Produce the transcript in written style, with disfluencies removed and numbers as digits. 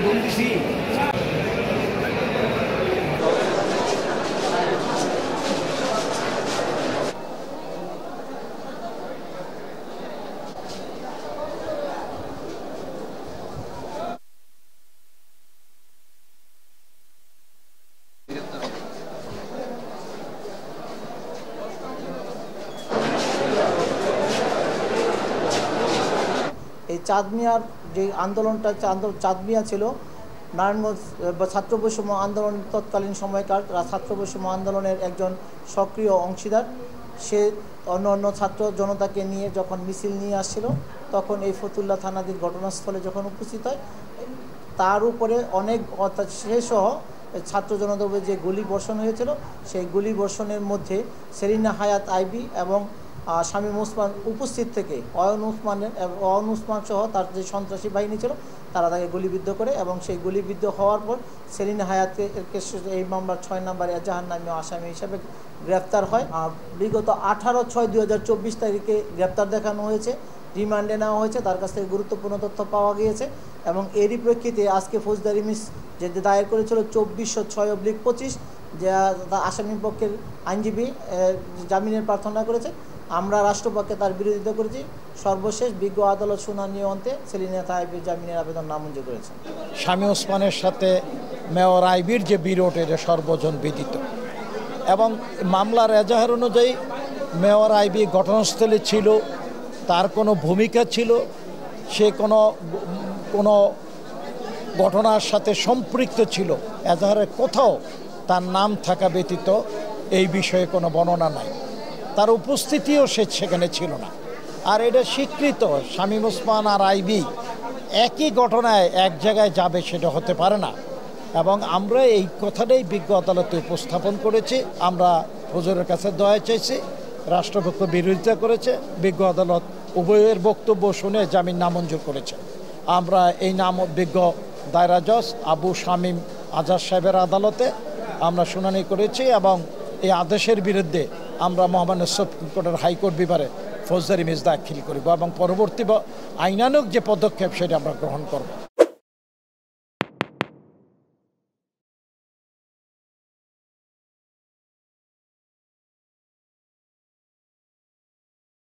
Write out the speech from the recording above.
এই চাঁদ মিয়ার যে আন্দোলনটা চাঁদ মিয়া ছিল নারায়ণগঞ্জ ছাত্র বৈষম্য আন্দোলন তৎকালীন সময়কার ছাত্র বৈষম্য আন্দোলনের একজন সক্রিয় অংশীদার। সে অন্য ছাত্র জনতাকে নিয়ে যখন মিছিল নিয়ে আসছিল তখন এই ফতুল্লা থানাধীন ঘটনাস্থলে যখন উপস্থিত হয় তার উপরে অনেক সে সহ ছাত্র জনতার উপরে যে গুলি বর্ষণ হয়েছিল সেই গুলি বর্ষণের মধ্যে সেলিনা হায়াত আইবি এবং শামীম ওসমান উপস্থিত থেকে অয়ন ওসমান সহ তার যে সন্ত্রাসী বাহিনী ছিল তারা তাকে গুলিবিদ্ধ করে এবং সেই গুলিবিদ্ধ হওয়ার পর সেলিনা হায়াতকে এই মামলার 6 নম্বর এজাহার নামীয় আসামি হিসাবে গ্রেফতার হয়। বিগত 18/6/2024 তারিখে গ্রেফতার দেখানো হয়েছে, রিমান্ডে নেওয়া হয়েছে, তার কাছ থেকে গুরুত্বপূর্ণ তথ্য পাওয়া গিয়েছে এবং এরই প্রেক্ষিতে আজকে ফৌজদারি মিস যে দায়ের করেছিল 2406/25 যে আসামির পক্ষের আইনজীবী জামিনের প্রার্থনা করেছে। আমরা রাষ্ট্রপক্ষে তার বিরোধিতা করেছি। সর্বশেষ বিজ্ঞ আদালত শুনানি অন্তে সেলিনা আইবির জামিনের আবেদন নামঞ্জুর করেছে। শামীম ওসমানের সাথে মেয়র আইবির যে বিরোধ এটা সর্বজন বিদিত এবং মামলার এজাহার অনুযায়ী মেয়র আইবি ঘটনাস্থলে ছিল, তার কোনো ভূমিকা ছিল, সে কোনো ঘটনার সাথে সম্পৃক্ত ছিল, এজাহারের কোথাও তার নাম থাকা ব্যতীত এই বিষয়ে কোনো বর্ণনা নাই। তার উপস্থিতিও সে সেখানে ছিল না। আর এটা স্বীকৃত শামীম ওসমান আর আইবি একই ঘটনায় এক জায়গায় যাবে সেটা হতে পারে না এবং আমরা এই কথাটাই বিজ্ঞ আদালতে উপস্থাপন করেছি। আমরা হুজুরের কাছে দয়া চাইছি, রাষ্ট্রপক্ষ বিরোধিতা করেছে, বিজ্ঞ আদালত উভয়ের বক্তব্য শুনে জামিন নামঞ্জুর করেছে। আমরা এই বিজ্ঞ দায়রা জজ আবু শামীম আজাদ সাহেবের আদালতে আমরা শুনানি করেছি এবং এই আদেশের বিরুদ্ধে আমরা মহামান্য সুপ্রিম কোর্টের হাইকোর্ট বিভাগে ফৌজদারি মিস দাখিল করব এবং পরবর্তী আইনানুগ যে পদক্ষেপ সেটা আমরা গ্রহণ করব।